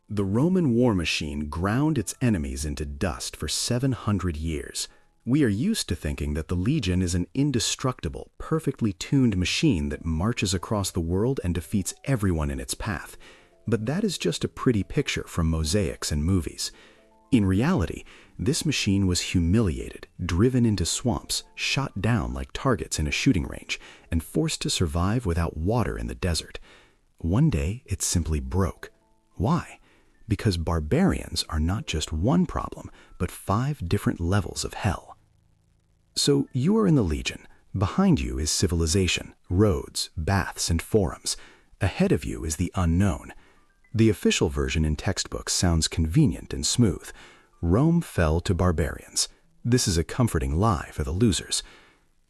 The Roman war machine ground its enemies into dust for 700 years. We are used to thinking that the legion is an indestructible, perfectly tuned machine that marches across the world and defeats everyone in its path. But that is just a pretty picture from mosaics and movies. In reality, this machine was humiliated, driven into swamps, shot down like targets in a shooting range, and forced to survive without water in the desert. One day, it simply broke. Why? Because barbarians are not just one problem, but 5 different levels of hell. So you are in the Legion. Behind you is civilization, roads, baths, and forums. Ahead of you is the unknown. The official version in textbooks sounds convenient and smooth. Rome fell to barbarians. This is a comforting lie for the losers.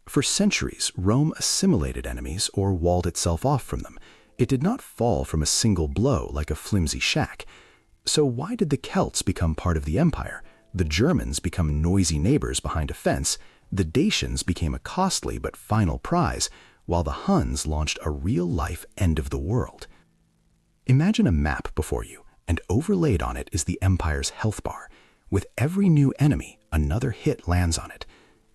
For centuries, Rome assimilated enemies or walled itself off from them. It did not fall from a single blow like a flimsy shack. So why did the Celts become part of the empire? The Germans become noisy neighbors behind a fence. The Dacians became a costly but final prize, while the Huns launched a real-life end of the world. Imagine a map before you, and overlaid on it is the empire's health bar. With every new enemy, another hit lands on it.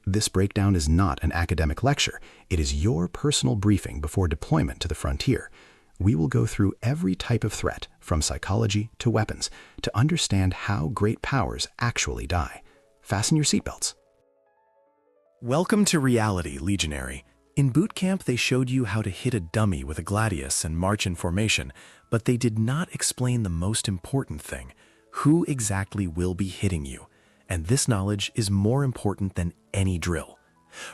This breakdown is not an academic lecture. It is your personal briefing before deployment to the frontier. We will go through every type of threat, from psychology to weapons, to understand how great powers actually die. Fasten your seatbelts. Welcome to reality, Legionary. In boot camp, they showed you how to hit a dummy with a gladius and march in formation, but they did not explain the most important thing: who exactly will be hitting you. And this knowledge is more important than any drill.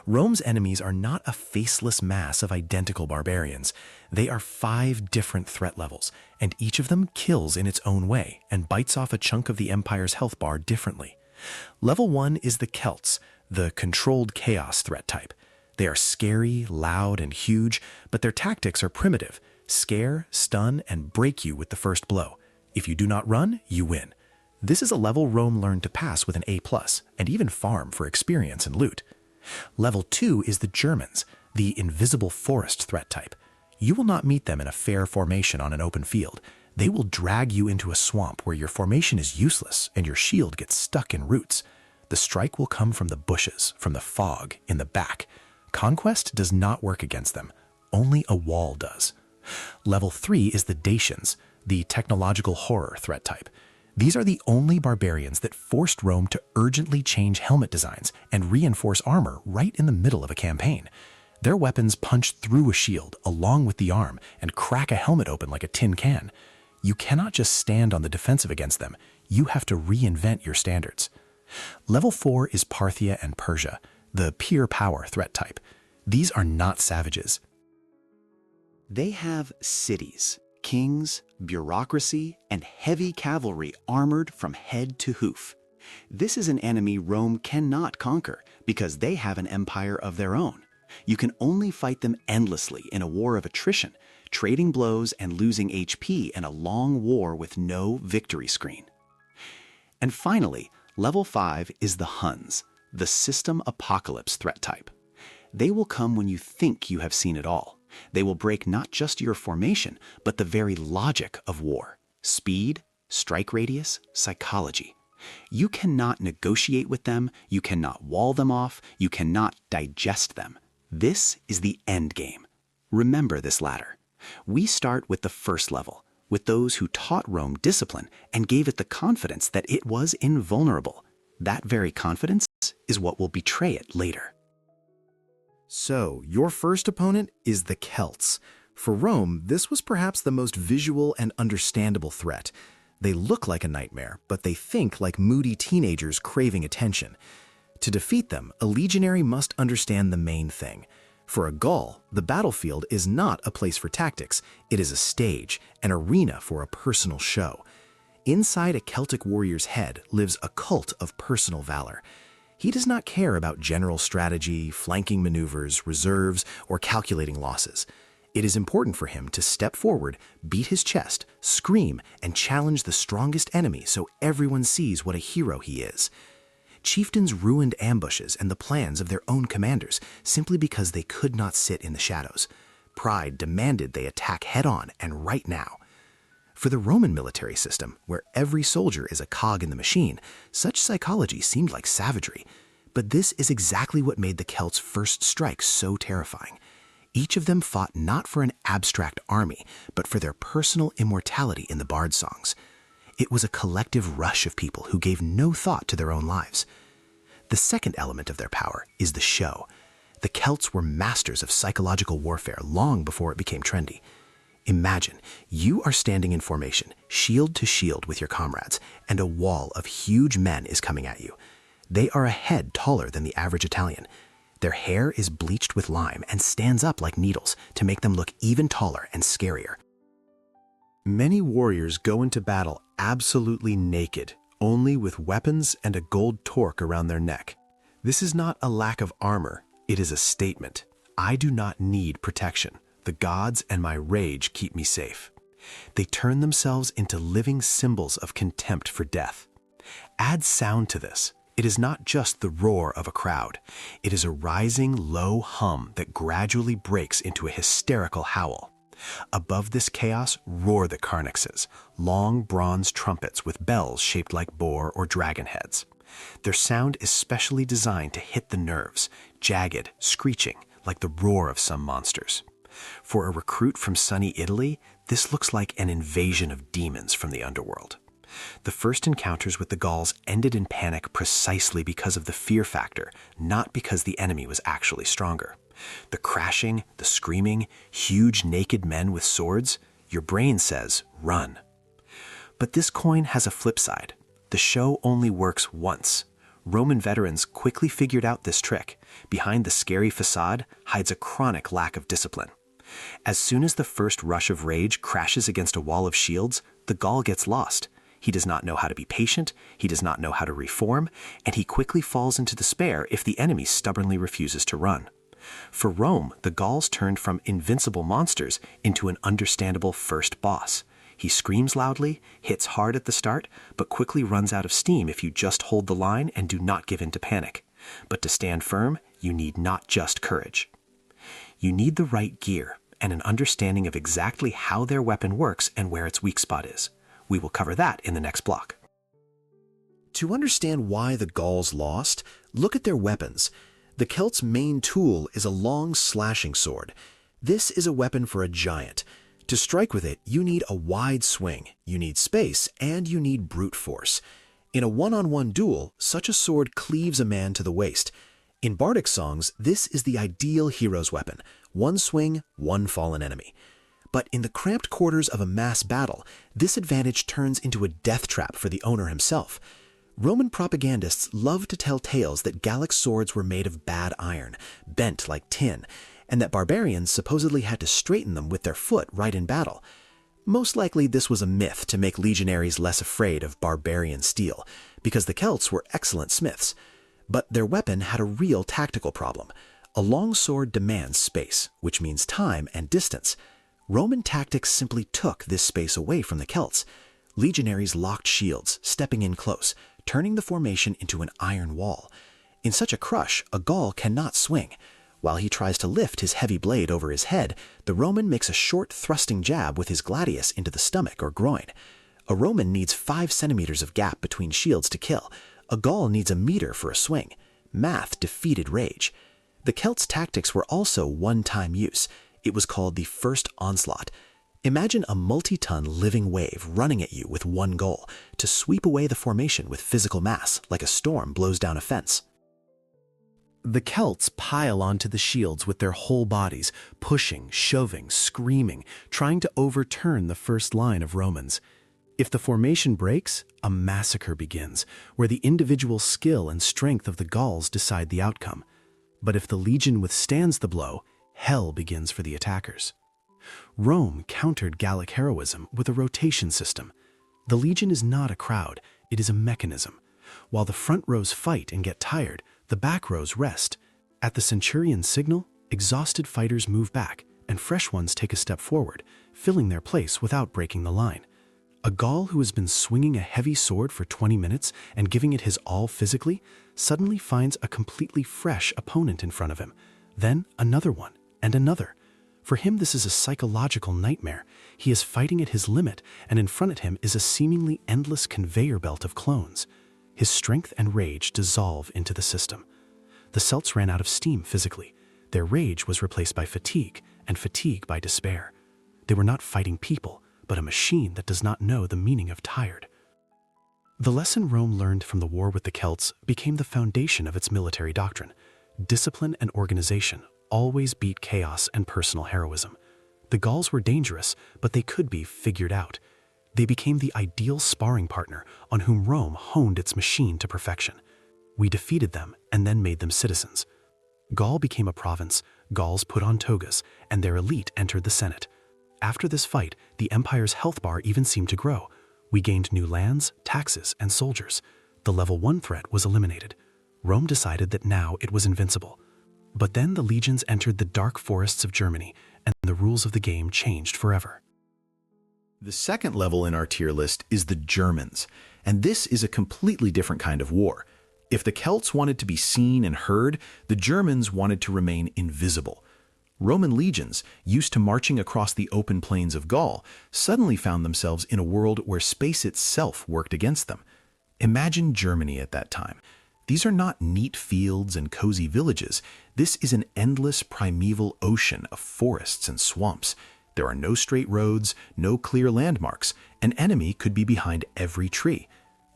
Rome's enemies are not a faceless mass of identical barbarians. They are 5 different threat levels, and each of them kills in its own way and bites off a chunk of the empire's health bar differently. Level 1 is the Celts, the controlled chaos threat type. They are scary, loud, and huge, but their tactics are primitive: scare, stun, and break you with the first blow. If you do not run, you win. This is a level Rome learned to pass with an A+, and even farm for experience and loot. Level 2 is the Germans, the invisible forest threat type. You will not meet them in a fair formation on an open field. They will drag you into a swamp where your formation is useless and your shield gets stuck in roots. The strike will come from the bushes, from the fog, in the back. Conquest does not work against them. Only a wall does. Level 3 is the Dacians, the technological horror threat type. These are the only barbarians that forced Rome to urgently change helmet designs and reinforce armor right in the middle of a campaign. Their weapons punch through a shield along with the arm and crack a helmet open like a tin can. You cannot just stand on the defensive against them. You have to reinvent your standards. Level 4 is Parthia and Persia, the pure power threat type. These are not savages. They have cities, kings, bureaucracy, and heavy cavalry armored from head to hoof. This is an enemy Rome cannot conquer because they have an empire of their own. You can only fight them endlessly in a war of attrition, trading blows and losing HP in a long war with no victory screen. And finally, level 5 is the Huns, the system apocalypse threat type. They will come when you think you have seen it all. They will break not just your formation, but the very logic of war: speed, strike radius, psychology. You cannot negotiate with them, you cannot wall them off, you cannot digest them. This is the end game. Remember this ladder. We start with the first level, with those who taught Rome discipline and gave it the confidence that it was invulnerable. That very confidence is what will betray it later. So, your first opponent is the Celts. For Rome, this was perhaps the most visual and understandable threat. They look like a nightmare, but they think like moody teenagers craving attention. To defeat them, a legionary must understand the main thing. For a Gaul, the battlefield is not a place for tactics. It is a stage, an arena for a personal show. Inside a Celtic warrior's head lives a cult of personal valor. He does not care about general strategy, flanking maneuvers, reserves, or calculating losses. It is important for him to step forward, beat his chest, scream, and challenge the strongest enemy so everyone sees what a hero he is. Chieftains ruined ambushes and the plans of their own commanders simply because they could not sit in the shadows. Pride demanded they attack head-on and right now. For the Roman military system, where every soldier is a cog in the machine, such psychology seemed like savagery. But this is exactly what made the Celts' first strike so terrifying. Each of them fought not for an abstract army, but for their personal immortality in the bard songs. It was a collective rush of people who gave no thought to their own lives. The second element of their power is the show. The Celts were masters of psychological warfare long before it became trendy. Imagine, you are standing in formation, shield to shield with your comrades, and a wall of huge men is coming at you. They are a head taller than the average Italian. Their hair is bleached with lime and stands up like needles to make them look even taller and scarier. Many warriors go into battle absolutely naked, only with weapons and a gold torque around their neck. This is not a lack of armor, it is a statement. I do not need protection. The gods and my rage keep me safe. They turn themselves into living symbols of contempt for death. Add sound to this. It is not just the roar of a crowd. It is a rising, low hum that gradually breaks into a hysterical howl. Above this chaos roar the Carnaxes, long bronze trumpets with bells shaped like boar or dragon heads. Their sound is specially designed to hit the nerves, jagged, screeching, like the roar of some monsters. For a recruit from sunny Italy, this looks like an invasion of demons from the underworld. The first encounters with the Gauls ended in panic precisely because of the fear factor, not because the enemy was actually stronger. The crashing, the screaming, huge naked men with swords, your brain says, run. But this coin has a flip side. The show only works once. Roman veterans quickly figured out this trick. Behind the scary facade hides a chronic lack of discipline. As soon as the first rush of rage crashes against a wall of shields, the Gaul gets lost. He does not know how to be patient, he does not know how to reform, and he quickly falls into despair if the enemy stubbornly refuses to run. For Rome, the Gauls turned from invincible monsters into an understandable first boss. He screams loudly, hits hard at the start, but quickly runs out of steam if you just hold the line and do not give in to panic. But to stand firm, you need not just courage. You need the right gear and an understanding of exactly how their weapon works and where its weak spot is. We will cover that in the next block. To understand why the Gauls lost, look at their weapons. The Celts' main tool is a long slashing sword. This is a weapon for a giant. To strike with it, you need a wide swing, you need space, and you need brute force. In a one-on-one duel, such a sword cleaves a man to the waist. In bardic songs, this is the ideal hero's weapon. One swing, one fallen enemy. But in the cramped quarters of a mass battle, this advantage turns into a death trap for the owner himself. Roman propagandists love to tell tales that Gallic swords were made of bad iron, bent like tin, and that barbarians supposedly had to straighten them with their foot right in battle. Most likely this was a myth to make legionaries less afraid of barbarian steel, because the Celts were excellent smiths. But their weapon had a real tactical problem. A long sword demands space, which means time and distance. Roman tactics simply took this space away from the Celts. Legionaries locked shields, stepping in close, turning the formation into an iron wall. In such a crush, a Gaul cannot swing. While he tries to lift his heavy blade over his head, the Roman makes a short thrusting jab with his gladius into the stomach or groin. A Roman needs 5 centimeters of gap between shields to kill. A Gaul needs a meter for a swing. Math defeated rage. The Celts' tactics were also one-time use. It was called the first onslaught. Imagine a multi-ton living wave running at you with one goal, to sweep away the formation with physical mass, like a storm blows down a fence. The Celts pile onto the shields with their whole bodies, pushing, shoving, screaming, trying to overturn the first line of Romans. If the formation breaks, a massacre begins, where the individual skill and strength of the Gauls decide the outcome. But if the legion withstands the blow, hell begins for the attackers. Rome countered Gallic heroism with a rotation system. The legion is not a crowd, it is a mechanism. While the front rows fight and get tired, the back rows rest. At the centurion's signal, exhausted fighters move back, and fresh ones take a step forward, filling their place without breaking the line. A Gaul who has been swinging a heavy sword for 20 minutes and giving it his all physically, suddenly finds a completely fresh opponent in front of him. Then another one, and another. For him, this is a psychological nightmare. He is fighting at his limit, and in front of him is a seemingly endless conveyor belt of clones. His strength and rage dissolve into the system. The Celts ran out of steam physically. Their rage was replaced by fatigue, and fatigue by despair. They were not fighting people, but a machine that does not know the meaning of tired. The lesson Rome learned from the war with the Celts became the foundation of its military doctrine. Discipline and organization always beat chaos and personal heroism. The Gauls were dangerous, but they could be figured out. They became the ideal sparring partner on whom Rome honed its machine to perfection. We defeated them and then made them citizens. Gaul became a province, Gauls put on togas, and their elite entered the Senate. After this fight, the empire's health bar even seemed to grow. We gained new lands, taxes, and soldiers. The level 1 threat was eliminated. Rome decided that now it was invincible. But then the legions entered the dark forests of Germany, and the rules of the game changed forever. The second level in our tier list is the Germans, and this is a completely different kind of war. If the Celts wanted to be seen and heard, the Germans wanted to remain invisible. Roman legions, used to marching across the open plains of Gaul, suddenly found themselves in a world where space itself worked against them. Imagine Germany at that time. These are not neat fields and cozy villages. This is an endless primeval ocean of forests and swamps. There are no straight roads, no clear landmarks. An enemy could be behind every tree.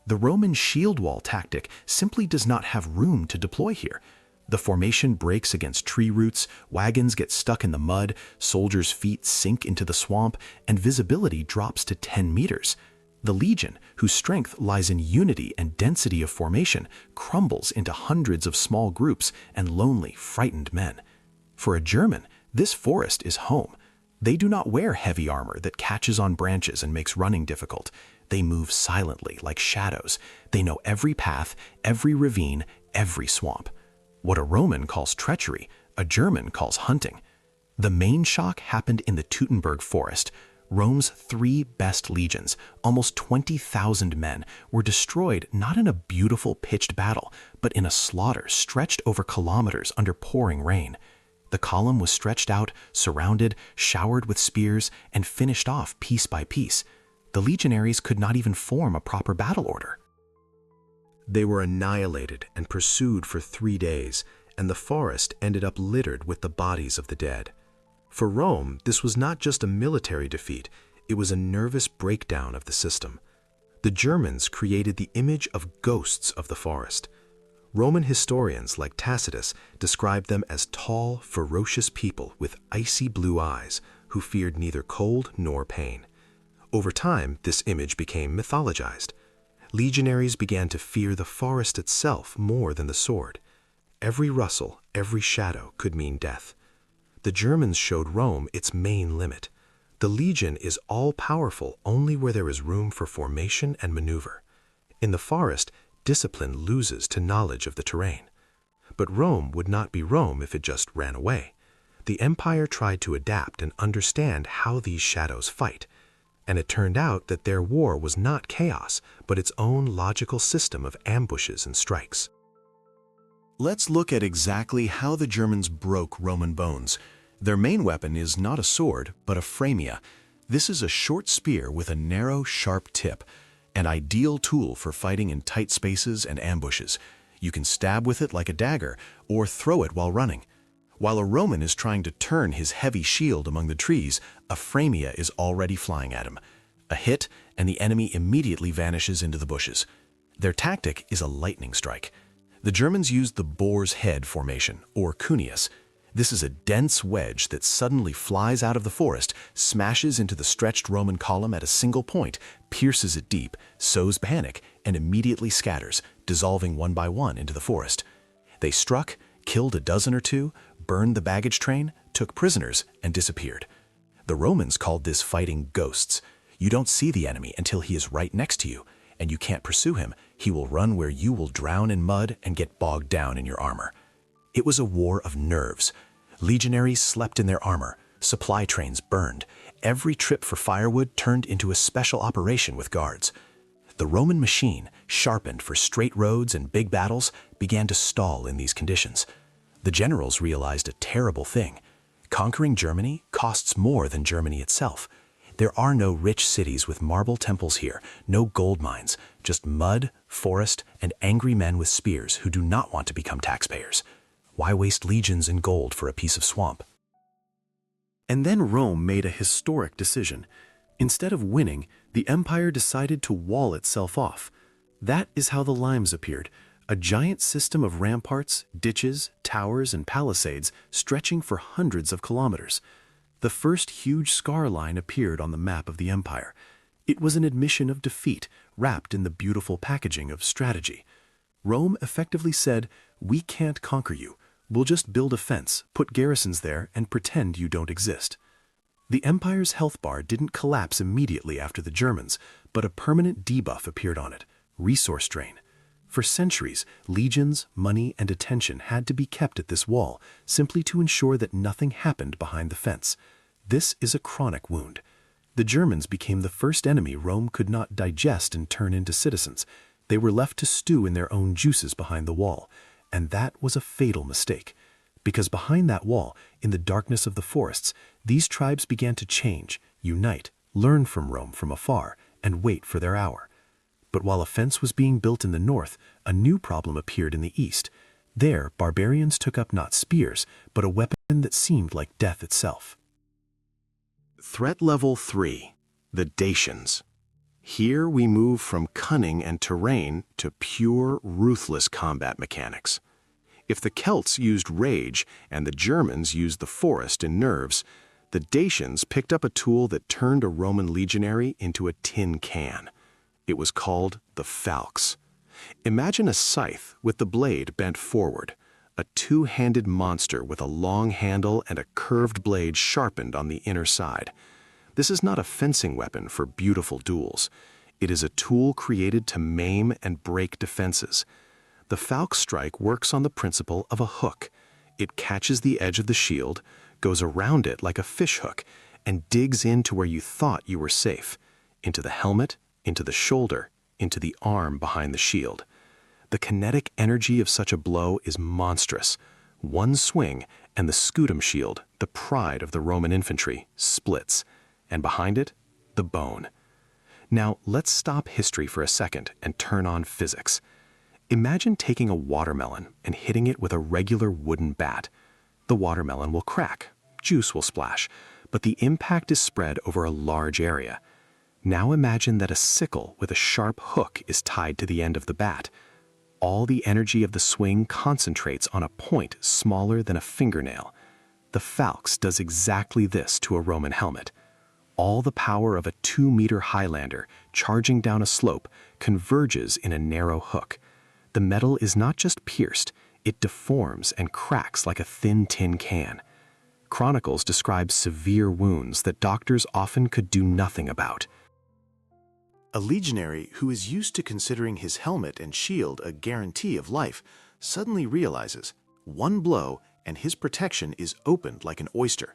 The Roman shield wall tactic simply does not have room to deploy here. The formation breaks against tree roots, wagons get stuck in the mud, soldiers' feet sink into the swamp, and visibility drops to 10 meters. The legion, whose strength lies in unity and density of formation, crumbles into hundreds of small groups and lonely, frightened men. For a German, this forest is home. They do not wear heavy armor that catches on branches and makes running difficult. They move silently, like shadows. They know every path, every ravine, every swamp. What a Roman calls treachery, a German calls hunting. The main shock happened in the Teutoburg forest. Rome's 3 best legions, almost 20,000 men, were destroyed not in a beautiful pitched battle, but in a slaughter stretched over kilometers under pouring rain. The column was stretched out, surrounded, showered with spears, and finished off piece by piece. The legionaries could not even form a proper battle order. They were annihilated and pursued for 3 days, and the forest ended up littered with the bodies of the dead. For Rome, this was not just a military defeat, it was a nervous breakdown of the system. The Germans created the image of ghosts of the forest. Roman historians like Tacitus described them as tall, ferocious people with icy blue eyes who feared neither cold nor pain. Over time, this image became mythologized. Legionaries began to fear the forest itself more than the sword. Every rustle, every shadow could mean death. The Germans showed Rome its main limit. The legion is all-powerful only where there is room for formation and maneuver. In the forest, discipline loses to knowledge of the terrain. But Rome would not be Rome if it just ran away. The empire tried to adapt and understand how these shadows fight. And it turned out that their war was not chaos, but its own logical system of ambushes and strikes. Let's look at exactly how the Germans broke Roman bones. Their main weapon is not a sword, but a framia. This is a short spear with a narrow, sharp tip, an ideal tool for fighting in tight spaces and ambushes. You can stab with it like a dagger, or throw it while running. While a Roman is trying to turn his heavy shield among the trees, a framia is already flying at him. A hit, and the enemy immediately vanishes into the bushes. Their tactic is a lightning strike. The Germans used the boar's head formation, or cuneus. This is a dense wedge that suddenly flies out of the forest, smashes into the stretched Roman column at a single point, pierces it deep, sows panic, and immediately scatters, dissolving one by one into the forest. They struck, killed a dozen or two, burned the baggage train, took prisoners, and disappeared. The Romans called this fighting ghosts. You don't see the enemy until he is right next to you, and you can't pursue him. He will run where you will drown in mud and get bogged down in your armor. It was a war of nerves. Legionaries slept in their armor, supply trains burned, every trip for firewood turned into a special operation with guards. The Roman machine, sharpened for straight roads and big battles, began to stall in these conditions. The generals realized a terrible thing. Conquering Germany costs more than Germany itself. There are no rich cities with marble temples here, no gold mines, just mud, forest, and angry men with spears who do not want to become taxpayers. Why waste legions and gold for a piece of swamp? And then Rome made a historic decision. Instead of winning, the empire decided to wall itself off. That is how the limes appeared, a giant system of ramparts, ditches, towers, and palisades stretching for hundreds of kilometers. The first huge scar line appeared on the map of the empire. It was an admission of defeat, wrapped in the beautiful packaging of strategy. Rome effectively said, "We can't conquer you. We'll just build a fence, put garrisons there, and pretend you don't exist." The empire's health bar didn't collapse immediately after the Germans, but a permanent debuff appeared on it: resource drain. For centuries, legions, money, and attention had to be kept at this wall, simply to ensure that nothing happened behind the fence. This is a chronic wound. The Germans became the first enemy Rome could not digest and turn into citizens. They were left to stew in their own juices behind the wall, and that was a fatal mistake. Because behind that wall, in the darkness of the forests, these tribes began to change, unite, learn from Rome from afar, and wait for their hour. But while a fence was being built in the north, a new problem appeared in the east. There, barbarians took up not spears, but a weapon that seemed like death itself. Threat Level 3, the Dacians. Here we move from cunning and terrain to pure, ruthless combat mechanics. If the Celts used rage and the Germans used the forest and nerves, the Dacians picked up a tool that turned a Roman legionary into a tin can. It was called the falx. Imagine a scythe with the blade bent forward, a two-handed monster with a long handle and a curved blade sharpened on the inner side. This is not a fencing weapon for beautiful duels. It is a tool created to maim and break defenses. The falx strike works on the principle of a hook. It catches the edge of the shield, goes around it like a fish hook, and digs into where you thought you were safe, into the helmet, into the shoulder, into the arm behind the shield. The kinetic energy of such a blow is monstrous. One swing, and the scutum shield, the pride of the Roman infantry, splits, and behind it, the bone. Now, let's stop history for a second and turn on physics. Imagine taking a watermelon and hitting it with a regular wooden bat. The watermelon will crack, juice will splash, but the impact is spread over a large area. Now imagine that a sickle with a sharp hook is tied to the end of the bat. All the energy of the swing concentrates on a point smaller than a fingernail. The falx does exactly this to a Roman helmet. All the power of a 2-meter Highlander charging down a slope converges in a narrow hook. The metal is not just pierced, it deforms and cracks like a thin tin can. Chronicles describe severe wounds that doctors often could do nothing about. A legionary who is used to considering his helmet and shield a guarantee of life suddenly realizes one blow and his protection is opened like an oyster.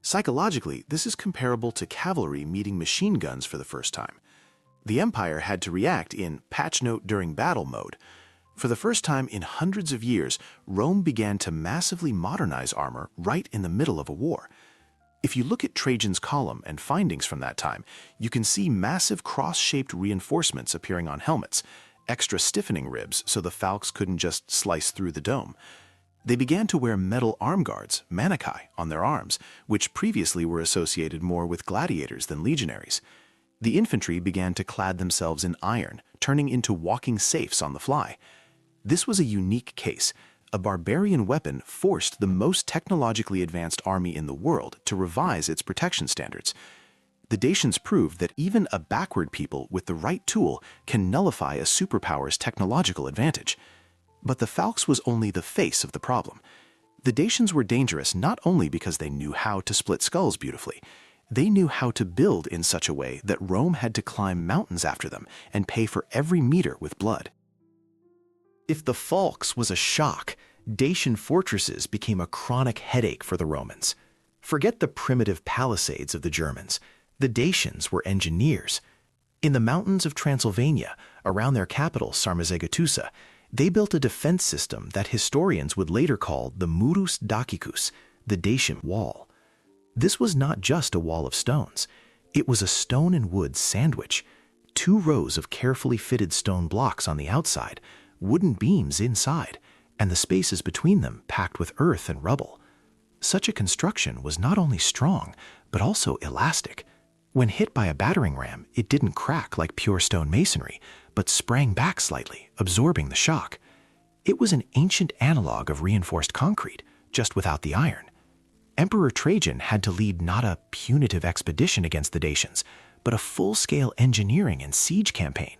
Psychologically, this is comparable to cavalry meeting machine guns for the first time. The Empire had to react in patch note during battle mode. For the first time in hundreds of years, Rome began to massively modernize armor right in the middle of a war. If you look at Trajan's column and findings from that time, you can see massive cross-shaped reinforcements appearing on helmets, extra stiffening ribs so the falx couldn't just slice through the dome. They began to wear metal arm guards, manichae, on their arms, which previously were associated more with gladiators than legionaries. The infantry began to clad themselves in iron, turning into walking safes on the fly. This was a unique case. A barbarian weapon forced the most technologically advanced army in the world to revise its protection standards. The Dacians proved that even a backward people with the right tool can nullify a superpower's technological advantage. But the falx was only the face of the problem. The Dacians were dangerous not only because they knew how to split skulls beautifully, they knew how to build in such a way that Rome had to climb mountains after them and pay for every meter with blood. If the falx was a shock, Dacian fortresses became a chronic headache for the Romans. Forget the primitive palisades of the Germans. The Dacians were engineers. In the mountains of Transylvania, around their capital Sarmizegetusa, they built a defense system that historians would later call the Murus Dacicus, the Dacian Wall. This was not just a wall of stones. It was a stone and wood sandwich. 2 rows of carefully fitted stone blocks on the outside, wooden beams inside, and the spaces between them packed with earth and rubble. Such a construction was not only strong, but also elastic. When hit by a battering ram, it didn't crack like pure stone masonry, but sprang back slightly, absorbing the shock. It was an ancient analog of reinforced concrete, just without the iron. Emperor Trajan had to lead not a punitive expedition against the Dacians, but a full-scale engineering and siege campaign.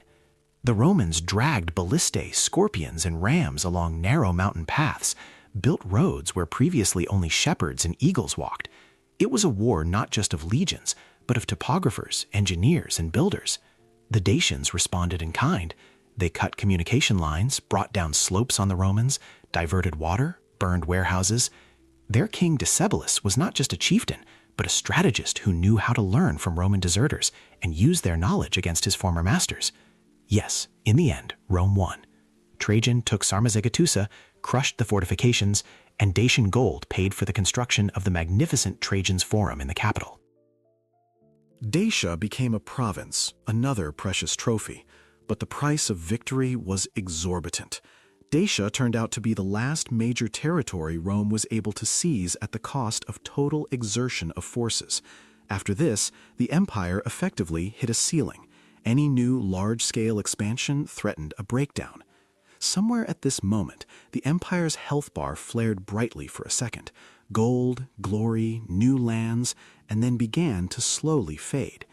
The Romans dragged ballistae, scorpions, and rams along narrow mountain paths, built roads where previously only shepherds and eagles walked. It was a war not just of legions, but of topographers, engineers, and builders. The Dacians responded in kind. They cut communication lines, brought down slopes on the Romans, diverted water, burned warehouses. Their king Decebalus was not just a chieftain, but a strategist who knew how to learn from Roman deserters and use their knowledge against his former masters. Yes, in the end, Rome won. Trajan took Sarmizegetusa, crushed the fortifications, and Dacian gold paid for the construction of the magnificent Trajan's Forum in the capital. Dacia became a province, another precious trophy, but the price of victory was exorbitant. Dacia turned out to be the last major territory Rome was able to seize at the cost of total exertion of forces. After this, the empire effectively hit a ceiling. Any new large-scale expansion threatened a breakdown. Somewhere at this moment, the empire's health bar flared brightly for a second. Gold, glory, new lands, and then began to slowly fade.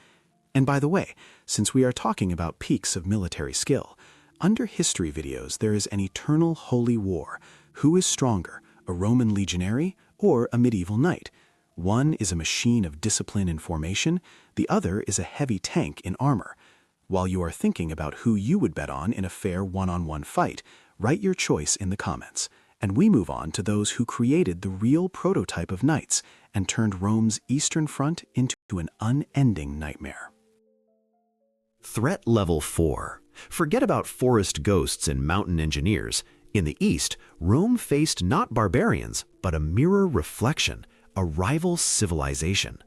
And by the way, since we are talking about peaks of military skill, under history videos there is an eternal holy war. Who is stronger, a Roman legionary or a medieval knight? One is a machine of discipline and formation, the other is a heavy tank in armor. While you are thinking about who you would bet on in a fair one-on-one fight, write your choice in the comments. And we move on to those who created the real prototype of knights and turned Rome's eastern front into an unending nightmare. Threat Level 4. Forget about forest ghosts and mountain engineers. In the east, Rome faced not barbarians, but a mirror reflection, a rival civilization.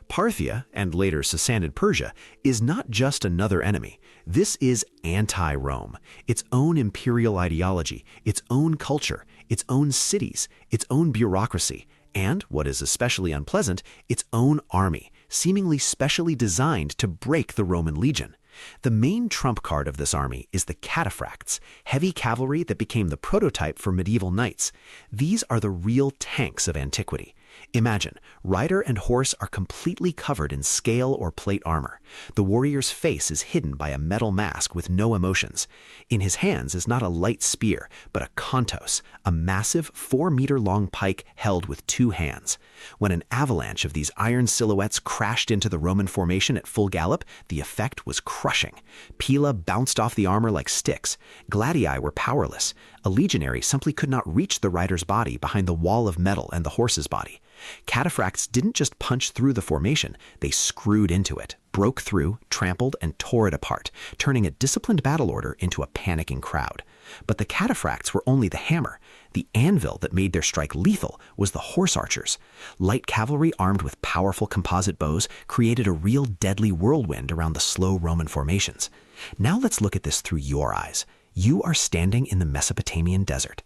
Parthia, and later Sassanid Persia, is not just another enemy. This is anti-Rome, its own imperial ideology, its own culture, its own cities, its own bureaucracy, and, what is especially unpleasant, its own army, seemingly specially designed to break the Roman legion. The main trump card of this army is the cataphracts, heavy cavalry that became the prototype for medieval knights. These are the real tanks of antiquity. Imagine, rider and horse are completely covered in scale or plate armor. The warrior's face is hidden by a metal mask with no emotions. In his hands is not a light spear, but a kontos, a massive 4-meter-long pike held with 2 hands. When an avalanche of these iron silhouettes crashed into the Roman formation at full gallop, the effect was crushing. Pila bounced off the armor like sticks. Gladii were powerless. A legionary simply could not reach the rider's body behind the wall of metal and the horse's body. Cataphracts didn't just punch through the formation, they screwed into it, broke through, trampled, and tore it apart, turning a disciplined battle order into a panicking crowd. But the cataphracts were only the hammer. The anvil that made their strike lethal was the horse archers. Light cavalry armed with powerful composite bows created a real deadly whirlwind around the slow Roman formations. Now let's look at this through your eyes. You are standing in the Mesopotamian desert.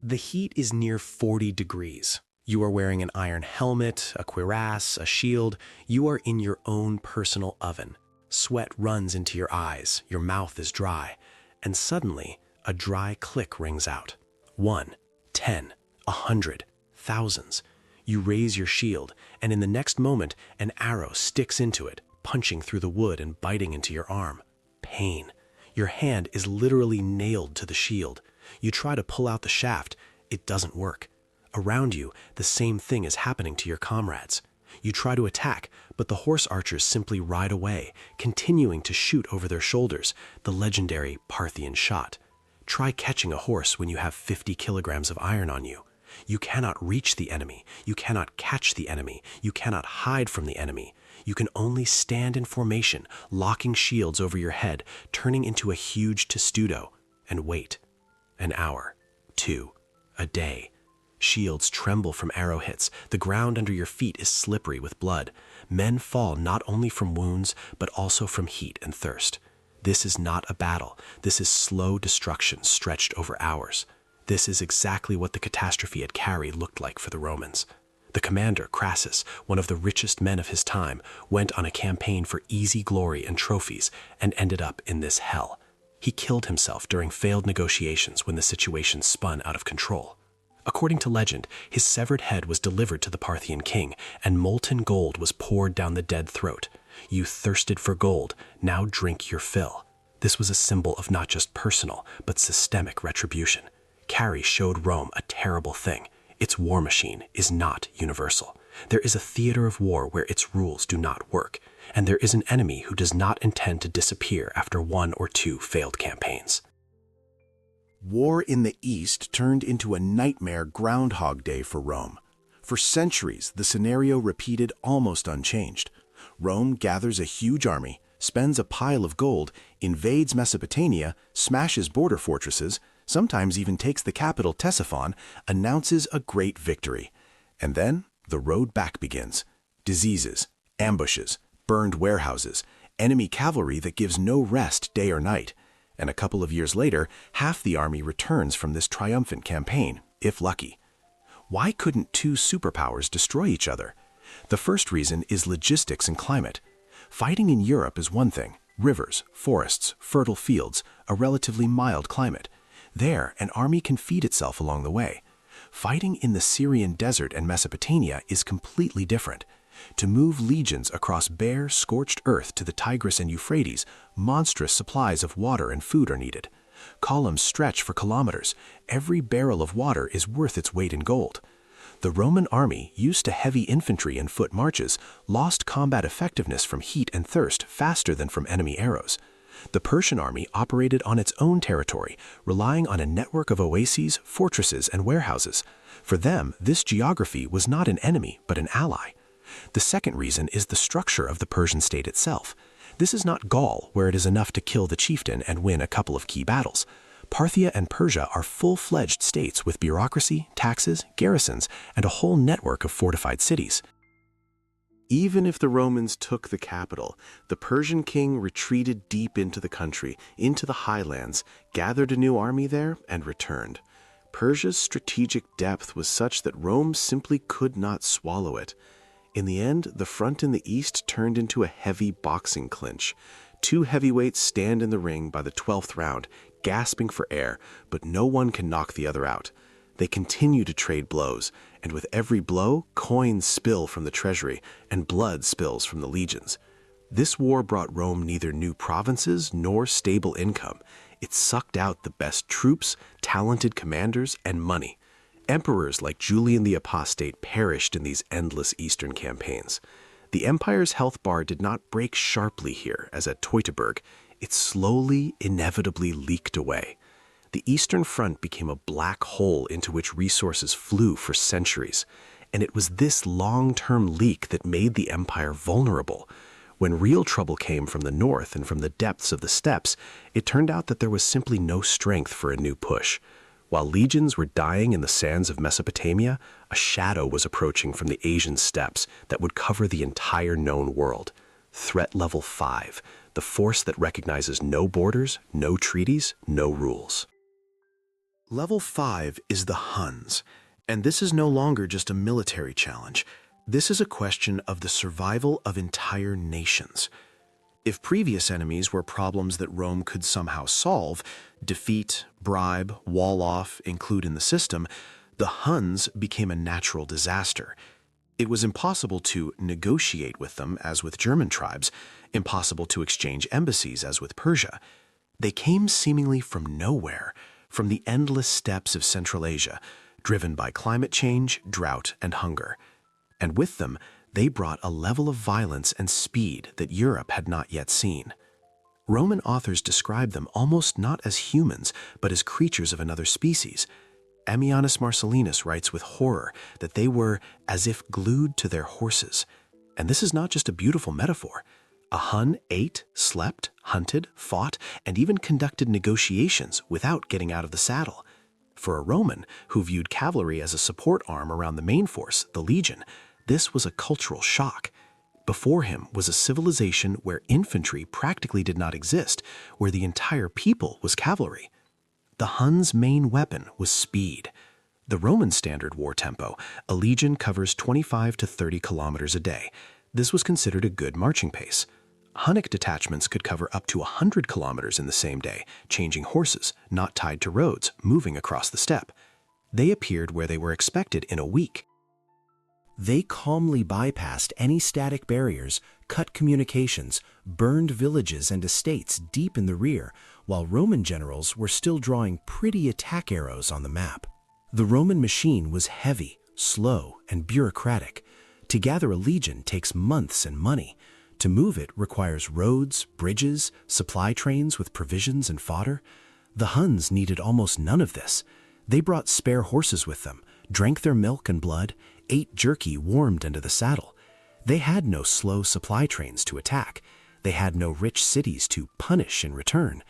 The heat is near 40 degrees. You are wearing an iron helmet, a cuirass, a shield. You are in your own personal oven. Sweat runs into your eyes, your mouth is dry, and suddenly a dry click rings out. 1, 10, 100, thousands. You raise your shield, and in the next moment, an arrow sticks into it, punching through the wood and biting into your arm. Pain. Your hand is literally nailed to the shield. You try to pull out the shaft. It doesn't work. Around you, the same thing is happening to your comrades. You try to attack, but the horse archers simply ride away, continuing to shoot over their shoulders, the legendary Parthian shot. Try catching a horse when you have 50 kilograms of iron on you. You cannot reach the enemy. You cannot catch the enemy. You cannot hide from the enemy. You can only stand in formation, locking shields over your head, turning into a huge testudo, and wait. An hour, 2, a day. Shields tremble from arrow hits. The ground under your feet is slippery with blood. Men fall not only from wounds, but also from heat and thirst. This is not a battle. This is slow destruction stretched over hours. This is exactly what the catastrophe at Carrhae looked like for the Romans. The commander, Crassus, one of the richest men of his time, went on a campaign for easy glory and trophies and ended up in this hell. He killed himself during failed negotiations when the situation spun out of control. According to legend, his severed head was delivered to the Parthian king, and molten gold was poured down the dead throat. You thirsted for gold, now drink your fill. This was a symbol of not just personal, but systemic retribution. Carrhae showed Rome a terrible thing. Its war machine is not universal. There is a theater of war where its rules do not work, and there is an enemy who does not intend to disappear after 1 or 2 failed campaigns. War in the East turned into a nightmare Groundhog Day for Rome. For centuries, the scenario repeated almost unchanged. Rome gathers a huge army, spends a pile of gold, invades Mesopotamia, smashes border fortresses, sometimes even takes the capital Ctesiphon, announces a great victory. And then the road back begins. Diseases, ambushes, burned warehouses, enemy cavalry that gives no rest day or night. And a couple of years later, half the army returns from this triumphant campaign, if lucky. Why couldn't 2 superpowers destroy each other? The first reason is logistics and climate. Fighting in Europe is one thing: rivers, forests, fertile fields, a relatively mild climate. There, an army can feed itself along the way. Fighting in the Syrian desert and Mesopotamia is completely different. To move legions across bare, scorched earth to the Tigris and Euphrates, monstrous supplies of water and food are needed. Columns stretch for kilometers. Every barrel of water is worth its weight in gold. The Roman army, used to heavy infantry and foot marches, lost combat effectiveness from heat and thirst faster than from enemy arrows. The Persian army operated on its own territory, relying on a network of oases, fortresses, and warehouses. For them, this geography was not an enemy, but an ally. The second reason is the structure of the Persian state itself. This is not Gaul, where it is enough to kill the chieftain and win a couple of key battles. Parthia and Persia are full-fledged states with bureaucracy, taxes, garrisons, and a whole network of fortified cities. Even if the Romans took the capital, the Persian king retreated deep into the country, into the highlands, gathered a new army there, and returned. Persia's strategic depth was such that Rome simply could not swallow it. In the end, the front in the east turned into a heavy boxing clinch. 2 heavyweights stand in the ring by the 12th round, gasping for air, but no one can knock the other out. They continue to trade blows, and with every blow, coins spill from the treasury, and blood spills from the legions. This war brought Rome neither new provinces nor stable income. It sucked out the best troops, talented commanders, and money. Emperors like Julian the Apostate perished in these endless eastern campaigns. The empire's health bar did not break sharply here, as at Teutoburg. It slowly, inevitably leaked away. The Eastern Front became a black hole into which resources flew for centuries, and it was this long-term leak that made the empire vulnerable. When real trouble came from the north and from the depths of the steppes, it turned out that there was simply no strength for a new push. While legions were dying in the sands of Mesopotamia, a shadow was approaching from the Asian steppes that would cover the entire known world. Threat level 5, the force that recognizes no borders, no treaties, no rules. Level 5 is the Huns, and this is no longer just a military challenge. This is a question of the survival of entire nations. If previous enemies were problems that Rome could somehow solve, defeat, bribe, wall off, include in the system, the Huns became a natural disaster. It was impossible to negotiate with them as with German tribes, impossible to exchange embassies as with Persia. They came seemingly from nowhere, from the endless steppes of Central Asia, driven by climate change, drought, and hunger. And with them, they brought a level of violence and speed that Europe had not yet seen. Roman authors describe them almost not as humans, but as creatures of another species. Ammianus Marcellinus writes with horror that they were as if glued to their horses. And this is not just a beautiful metaphor. A Hun ate, slept, hunted, fought, and even conducted negotiations without getting out of the saddle. For a Roman who viewed cavalry as a support arm around the main force, the legion, this was a cultural shock. Before him was a civilization where infantry practically did not exist, where the entire people was cavalry. The Huns' main weapon was speed. The Roman standard war tempo, a legion covers 25 to 30 kilometers a day. This was considered a good marching pace. Hunnic detachments could cover up to 100 kilometers in the same day, changing horses, not tied to roads, moving across the steppe. They appeared where they were expected in a week. They calmly bypassed any static barriers, cut communications, burned villages and estates deep in the rear, while Roman generals were still drawing pretty attack arrows on the map. The Roman machine was heavy, slow, and bureaucratic. To gather a legion takes months and money. To move it requires roads, bridges, supply trains with provisions and fodder. The Huns needed almost none of this. They brought spare horses with them, drank their milk and blood, ate jerky warmed into the saddle. They had no slow supply trains to attack. They had no rich cities to punish in return.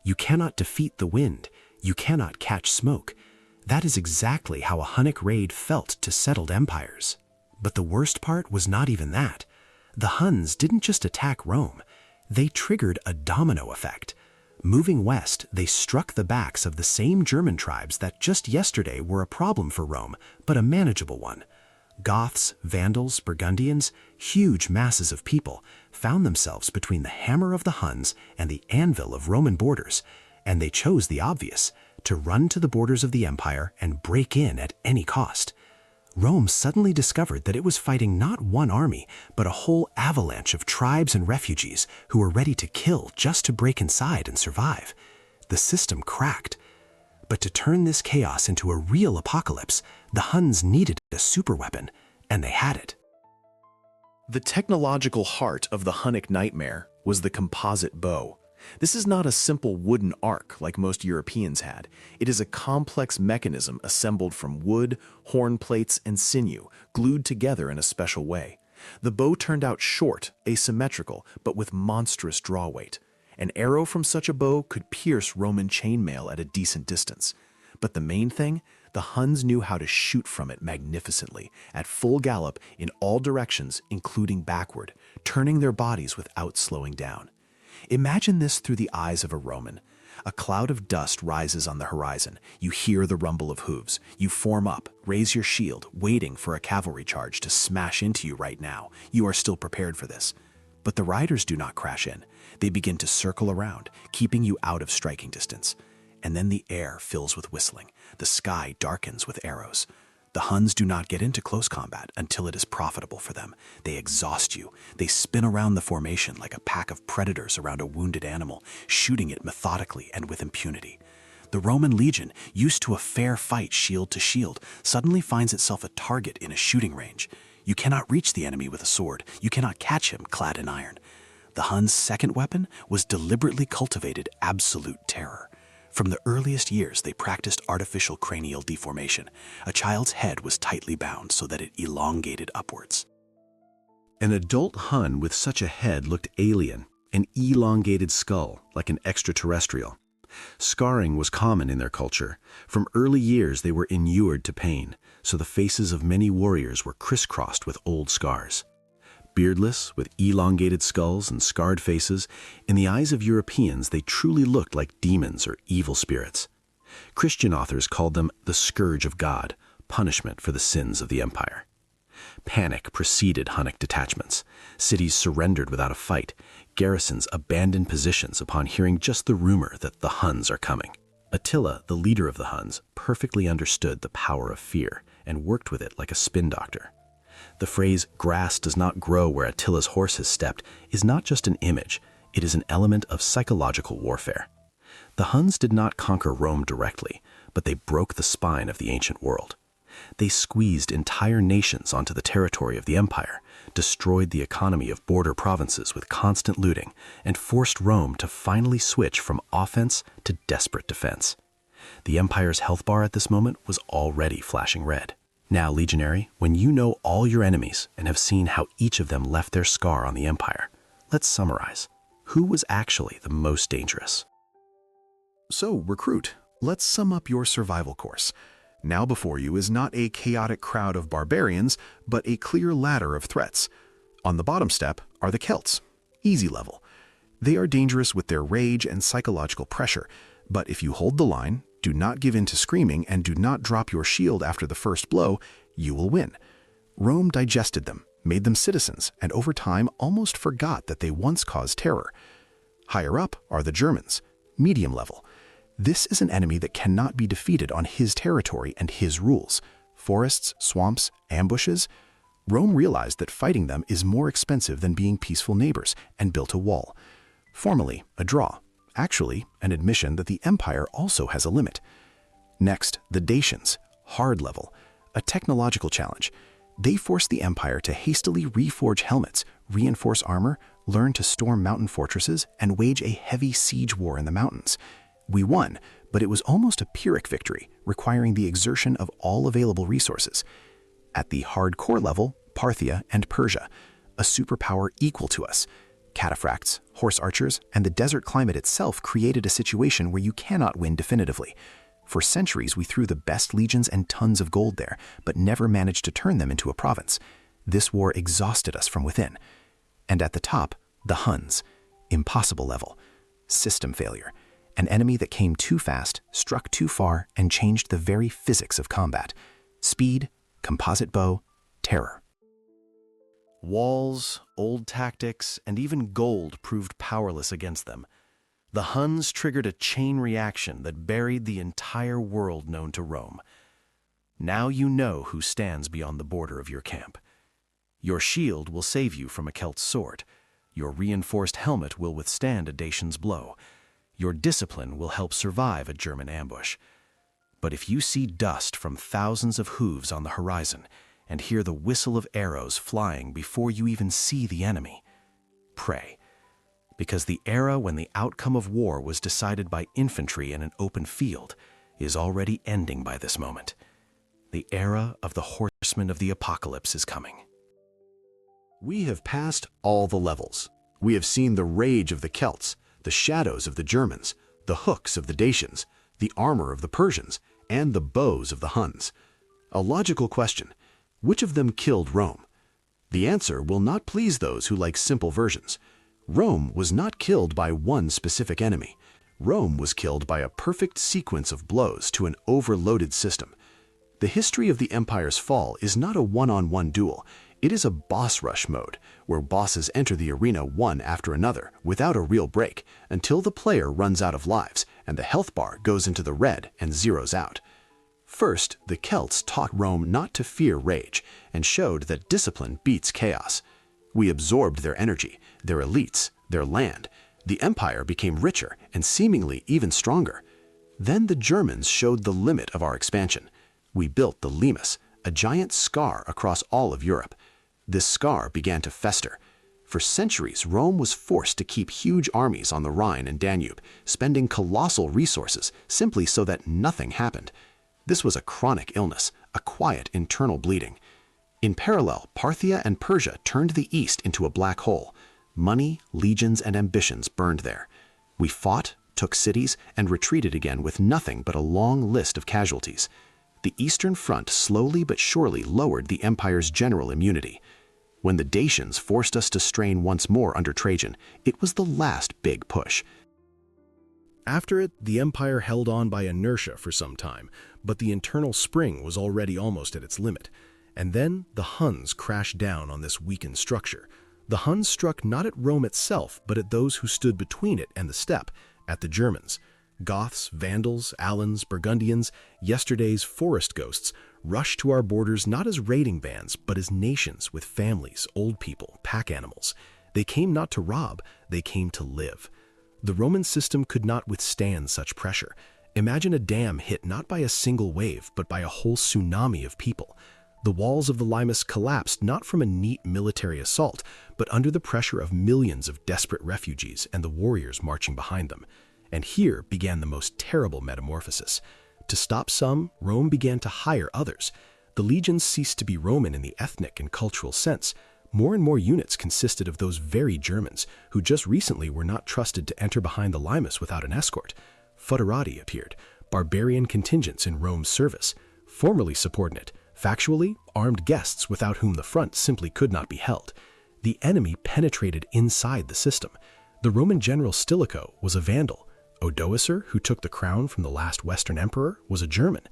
You cannot defeat the wind. You cannot catch smoke. That is exactly how a Hunnic raid felt to settled empires. But the worst part was not even that. The Huns didn't just attack Rome. They triggered a domino effect. Moving west, they struck the backs of the same German tribes that just yesterday were a problem for Rome, but a manageable one. Goths, Vandals, Burgundians, huge masses of people, found themselves between the hammer of the Huns and the anvil of Roman borders, and they chose the obvious, to run to the borders of the empire and break in at any cost. Rome suddenly discovered that it was fighting not one army, but a whole avalanche of tribes and refugees who were ready to kill just to break inside and survive. The system cracked. But to turn this chaos into a real apocalypse, the Huns needed a superweapon, and they had it. The technological heart of the Hunnic nightmare was the composite bow. This is not a simple wooden arc like most Europeans had. It is a complex mechanism assembled from wood, horn plates, and sinew, glued together in a special way. The bow turned out short, asymmetrical, but with monstrous draw weight. An arrow from such a bow could pierce Roman chainmail at a decent distance. But the main thing, the Huns knew how to shoot from it magnificently, at full gallop in all directions, including backward, turning their bodies without slowing down. Imagine this through the eyes of a Roman. A cloud of dust rises on the horizon. You hear the rumble of hooves. You form up, raise your shield, waiting for a cavalry charge to smash into you right now. You are still prepared for this. But the riders do not crash in. They begin to circle around, keeping you out of striking distance. And then the air fills with whistling. The sky darkens with arrows. The Huns do not get into close combat until it is profitable for them. They exhaust you. They spin around the formation like a pack of predators around a wounded animal, shooting it methodically and with impunity. The Roman legion, used to a fair fight shield to shield, suddenly finds itself a target in a shooting range. You cannot reach the enemy with a sword. You cannot catch him clad in iron. The Huns' second weapon was deliberately cultivated absolute terror. From the earliest years, they practiced artificial cranial deformation. A child's head was tightly bound so that it elongated upwards. An adult Hun with such a head looked alien, an elongated skull, like an extraterrestrial. Scarring was common in their culture. From early years, they were inured to pain, so the faces of many warriors were crisscrossed with old scars. Beardless, with elongated skulls and scarred faces, in the eyes of Europeans they truly looked like demons or evil spirits. Christian authors called them the scourge of God, punishment for the sins of the empire. Panic preceded Hunnic detachments. Cities surrendered without a fight. Garrisons abandoned positions upon hearing just the rumor that the Huns are coming. Attila, the leader of the Huns, perfectly understood the power of fear and worked with it like a spin doctor. The phrase, "grass does not grow where Attila's horse has stepped," is not just an image, it is an element of psychological warfare. The Huns did not conquer Rome directly, but they broke the spine of the ancient world. They squeezed entire nations onto the territory of the empire, destroyed the economy of border provinces with constant looting, and forced Rome to finally switch from offense to desperate defense. The empire's health bar at this moment was already flashing red. Now, legionary, when you know all your enemies and have seen how each of them left their scar on the empire, let's summarize. Who was actually the most dangerous? So, recruit, Let's sum up your survival course. Now before you is not a chaotic crowd of barbarians, but a clear ladder of threats. On the bottom step are the Celts, easy level. They are dangerous with their rage and psychological pressure, but if you hold the line, do not give in to screaming, and do not drop your shield after the first blow, you will win. Rome digested them, made them citizens, and over time almost forgot that they once caused terror. Higher up are the Germans, medium level. This is an enemy that cannot be defeated on his territory and his rules. Forests, swamps, ambushes. Rome realized that fighting them is more expensive than being peaceful neighbors, and built a wall. Formally, a draw. Actually, an admission that the empire also has a limit. Next, the Dacians, hard level, a technological challenge. They forced the empire to hastily reforge helmets, reinforce armor, learn to storm mountain fortresses, and wage a heavy siege war in the mountains. We won, but it was almost a Pyrrhic victory, requiring the exertion of all available resources. At the hardcore level, Parthia and Persia, a superpower equal to us. Cataphracts, horse archers, and the desert climate itself created a situation where you cannot win definitively. For centuries, we threw the best legions and tons of gold there, but never managed to turn them into a province. This war exhausted us from within. And at the top, the Huns, impossible level. System failure. An enemy that came too fast, struck too far, and changed the very physics of combat. Speed, composite bow, terror. Walls, old tactics, and even gold proved powerless against them. The Huns triggered a chain reaction that buried the entire world known to Rome. Now you know who stands beyond the border of your camp. Your shield will save you from a Celt's sword. Your reinforced helmet will withstand a Dacian's blow. Your discipline will help survive a German ambush. But if you see dust from thousands of hooves on the horizon, and hear the whistle of arrows flying before you even see the enemy, pray. Because the era when the outcome of war was decided by infantry in an open field is already ending by this moment. The era of the horsemen of the apocalypse is coming. We have passed all the levels. We have seen the rage of the Celts, the shadows of the Germans, the hooks of the Dacians, the armor of the Persians, and the bows of the Huns. A logical question: which of them killed Rome? The answer will not please those who like simple versions. Rome was not killed by one specific enemy. Rome was killed by a perfect sequence of blows to an overloaded system. The history of the empire's fall is not a one-on-one duel. It is a boss rush mode, where bosses enter the arena one after another without a real break until the player runs out of lives and the health bar goes into the red and zeroes out. First, the Celts taught Rome not to fear rage and showed that discipline beats chaos. We absorbed their energy, their elites, their land. The empire became richer and seemingly even stronger. Then the Germans showed the limit of our expansion. We built the limes, a giant scar across all of Europe. This scar began to fester. For centuries, Rome was forced to keep huge armies on the Rhine and Danube, spending colossal resources simply so that nothing happened. This was a chronic illness, a quiet internal bleeding. In parallel, Parthia and Persia turned the east into a black hole. Money, legions, and ambitions burned there. We fought, took cities, and retreated again with nothing but a long list of casualties. The Eastern Front slowly but surely lowered the empire's general immunity. When the Dacians forced us to strain once more under Trajan, it was the last big push. After it, the empire held on by inertia for some time, but the internal spring was already almost at its limit. And then the Huns crashed down on this weakened structure. The Huns struck not at Rome itself, but at those who stood between it and the steppe, at the Germans. Goths, Vandals, Alans, Burgundians, yesterday's forest ghosts, rushed to our borders not as raiding bands, but as nations with families, old people, pack animals. They came not to rob, they came to live. The Roman system could not withstand such pressure. Imagine a dam hit not by a single wave, but by a whole tsunami of people. The walls of the limes collapsed not from a neat military assault, but under the pressure of millions of desperate refugees and the warriors marching behind them. And here began the most terrible metamorphosis. To stop some, Rome began to hire others. The legions ceased to be Roman in the ethnic and cultural sense. More and more units consisted of those very Germans, who just recently were not trusted to enter behind the limes without an escort. Foederati appeared, barbarian contingents in Rome's service, formerly subordinate, factually armed guests without whom the front simply could not be held. The enemy penetrated inside the system. The Roman general Stilicho was a Vandal. Odoacer, who took the crown from the last Western emperor, was a German.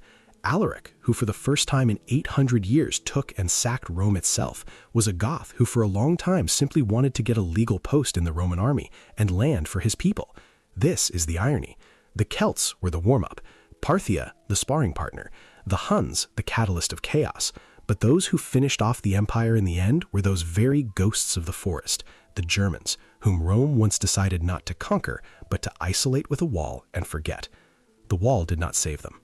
Alaric, who for the first time in 800 years took and sacked Rome itself, was a Goth who for a long time simply wanted to get a legal post in the Roman army and land for his people. This is the irony. The Celts were the warm-up, Parthia the sparring partner, the Huns the catalyst of chaos, but those who finished off the empire in the end were those very ghosts of the forest, the Germans, whom Rome once decided not to conquer, but to isolate with a wall and forget. The wall did not save them.